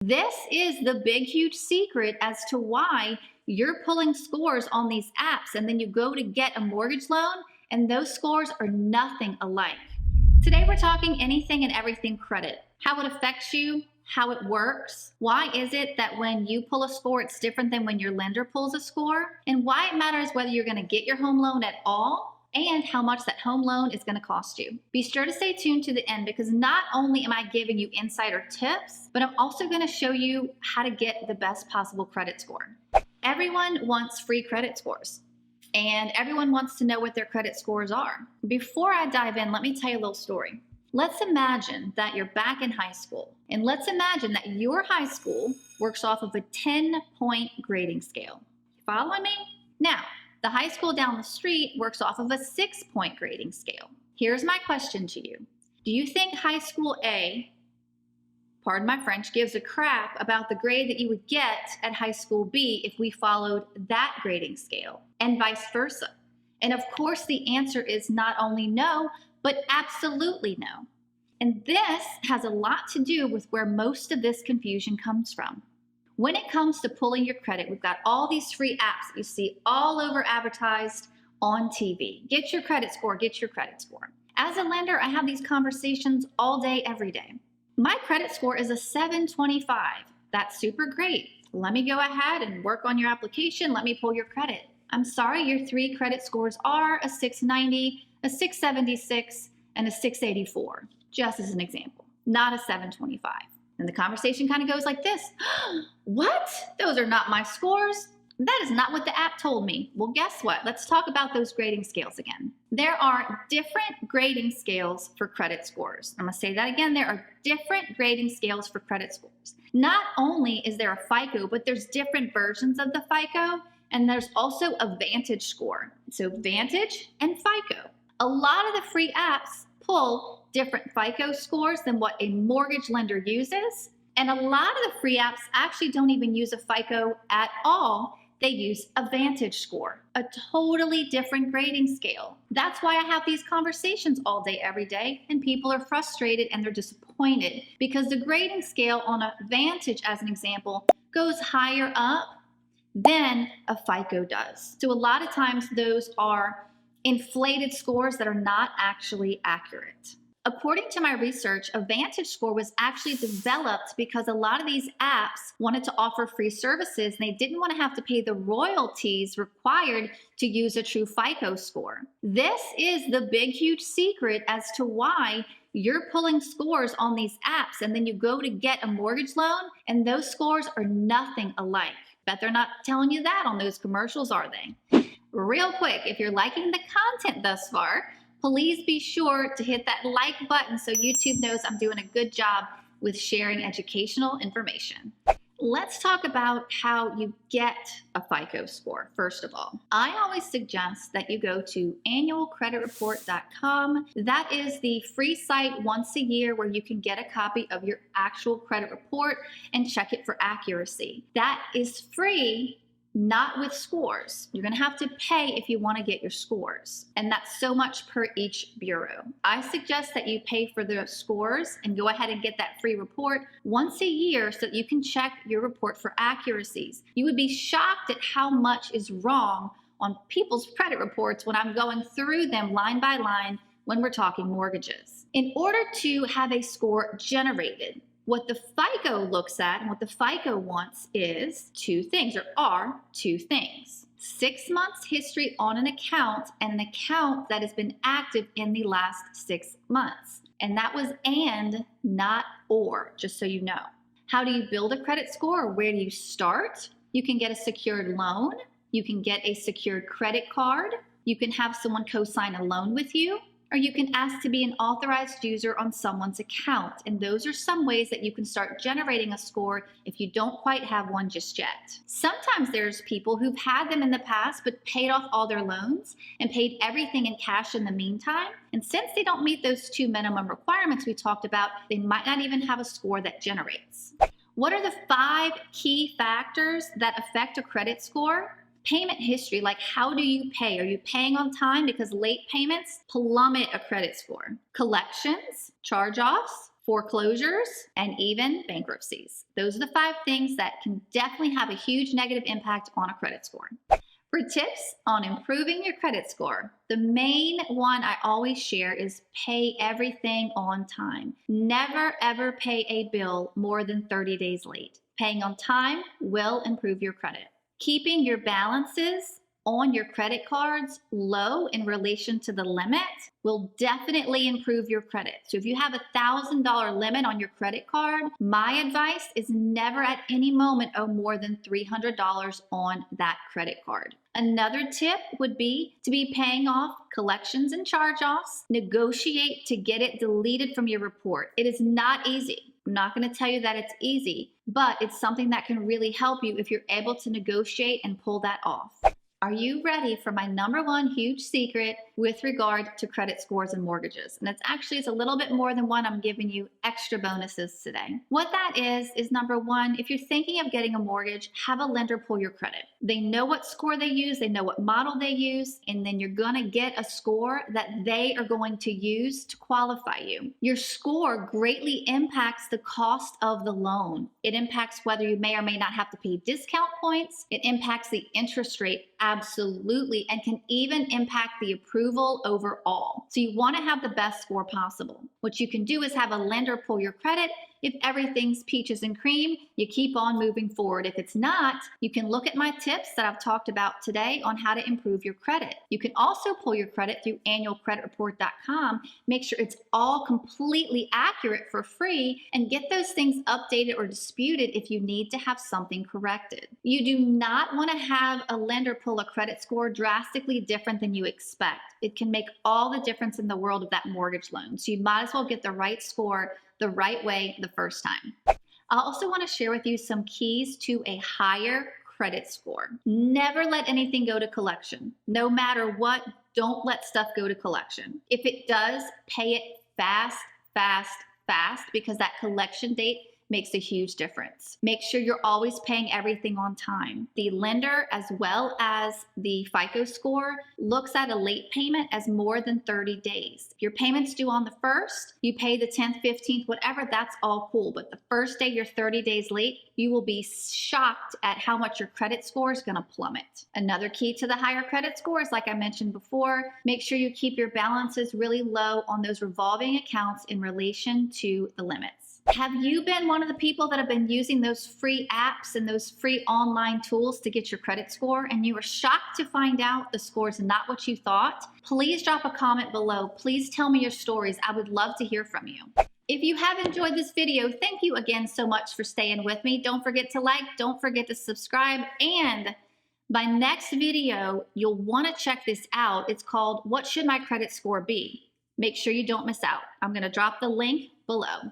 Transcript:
This is the big, huge secret as to why you're pulling scores on these apps and then you go to get a mortgage loan and those scores are nothing alike. Today we're talking anything and everything credit, how it affects you, how it works, why is it that when you pull a score it's different than when your lender pulls a score, and why it matters whether you're going to get your home loan at all and how much that home loan is going to cost you. Be sure to stay tuned to the end because not only am I giving you insider tips, but I'm also going to show you how to get the best possible credit score. Everyone wants free credit scores, and everyone wants to know what their credit scores are. Before I dive in, let me tell you a little story. Let's imagine that you're back in high school, and let's imagine that your high school works off of a 10-point grading scale. Following me? Now, the high school down the street works off of a 6-point grading scale. Here's my question to you. Do you think high school A, pardon my French, gives a crap about the grade that you would get at high school B if we followed that grading scale, and vice versa? And of course, the answer is not only no, but absolutely no. And this has a lot to do with where most of this confusion comes from. When it comes to pulling your credit, we've got all these free apps that you see all over advertised on TV. Get your credit score, get your credit score. As a lender, I have these conversations all day, every day. My credit score is a 725. That's super great. Let me go ahead and work on your application. Let me pull your credit. I'm sorry, your 3 credit scores are a 690, a 676, and a 684, just as an example, not a 725. And the conversation kind of goes like this. What? Those are not my scores. That is not what the app told me. Well, guess what? Let's talk about those grading scales again. There are different grading scales for credit scores. I'm going to say that again. There are different grading scales for credit scores. Not only is there a FICO, but there's different versions of the FICO, and there's also a VantageScore. So Vantage and FICO. A lot of the free apps pull different FICO scores than what a mortgage lender uses. And a lot of the free apps actually don't even use a FICO at all. They use a VantageScore, a totally different grading scale. That's why I have these conversations all day, every day, and people are frustrated and they're disappointed because the grading scale on a Vantage, as an example, goes higher up than a FICO does. So a lot of times those are inflated scores that are not actually accurate. According to my research, a VantageScore was actually developed because a lot of these apps wanted to offer free services and they didn't want to have to pay the royalties required to use a true FICO score. This is the big, huge secret as to why you're pulling scores on these apps and then you go to get a mortgage loan and those scores are nothing alike. Bet they're not telling you that on those commercials, are they? Real quick, if you're liking the content thus far, please be sure to hit that like button so YouTube knows I'm doing a good job with sharing educational information. Let's talk about how you get a FICO score. First of all, I always suggest that you go to annualcreditreport.com. That is the free site once a year where you can get a copy of your actual credit report and check it for accuracy. That is free. Not with scores. You're going to have to pay if you want to get your scores. And that's so much per each bureau. I suggest that you pay for the scores and go ahead and get that free report once a year so that you can check your report for accuracies. You would be shocked at how much is wrong on people's credit reports when I'm going through them line by line when we're talking mortgages. In order to have a score generated, what the FICO looks at and what the FICO wants is two things. 6 months history on an account and an account that has been active in the last 6 months. And that was and, not or, just so you know. How do you build a credit score? Where do you start? You can get a secured loan. You can get a secured credit card. You can have someone co-sign a loan with you. Or you can ask to be an authorized user on someone's account. And those are some ways that you can start generating a score if you don't quite have one just yet. Sometimes there's people who've had them in the past but paid off all their loans and paid everything in cash in the meantime. And since they don't meet those 2 minimum requirements we talked about, they might not even have a score that generates. What are the 5 key factors that affect a credit score? Payment history, like how do you pay? Are you paying on time? Because late payments plummet a credit score. Collections, charge-offs, foreclosures, and even bankruptcies. Those are the 5 things that can definitely have a huge negative impact on a credit score. For tips on improving your credit score, the main one I always share is pay everything on time. Never ever pay a bill more than 30 days late. Paying on time will improve your credit. Keeping your balances on your credit cards low in relation to the limit will definitely improve your credit. So if you have a $1,000 limit on your credit card, my advice is never at any moment owe more than $300 on that credit card. Another tip would be to be paying off collections and charge-offs. Negotiate to get it deleted from your report. It is not easy. I'm not going to tell you that it's easy, but it's something that can really help you if you're able to negotiate and pull that off. Are you ready for my number 1 huge secret with regard to credit scores and mortgages? And it's a little bit more than one. I'm giving you extra bonuses today. What that is number 1, if you're thinking of getting a mortgage, have a lender pull your credit. They know what score they use, they know what model they use, and then you're gonna get a score that they are going to use to qualify you. Your score greatly impacts the cost of the loan. It impacts whether you may or may not have to pay discount points. It impacts the interest rate absolutely, and can even impact the approval overall. So you want to have the best score possible. What you can do is have a lender pull your credit. If everything's peaches and cream, you keep on moving forward. If it's not, you can look at my tips that I've talked about today on how to improve your credit. You can also pull your credit through annualcreditreport.com. Make sure it's all completely accurate for free, and get those things updated or disputed if you need to have something corrected. You do not want to have a lender pull a credit score drastically different than you expect. It can make all the difference in the world of that mortgage loan. So you might as well get the right score the right way the first time. I also want to share with you some keys to a higher credit score. Never let anything go to collection. No matter what, don't let stuff go to collection. If it does, pay it fast, because that collection date makes a huge difference. Make sure you're always paying everything on time. The lender, as well as the FICO score, looks at a late payment as more than 30 days. If your payment's due on the 1st, you pay the 10th, 15th, whatever, that's all cool. But the first day you're 30 days late, you will be shocked at how much your credit score is gonna plummet. Another key to the higher credit score is, like I mentioned before, make sure you keep your balances really low on those revolving accounts in relation to the limits. Have you been one of the people that have been using those free apps and those free online tools to get your credit score, and you were shocked to find out the score is not what you thought? Please drop a comment below. Please tell me your stories. I would love to hear from you. If you have enjoyed this video, thank you again so much for staying with me. Don't forget to like, don't forget to subscribe, and by next video, you'll want to check this out. It's called, What Should My Credit Score Be? Make sure you don't miss out. I'm going to drop the link below.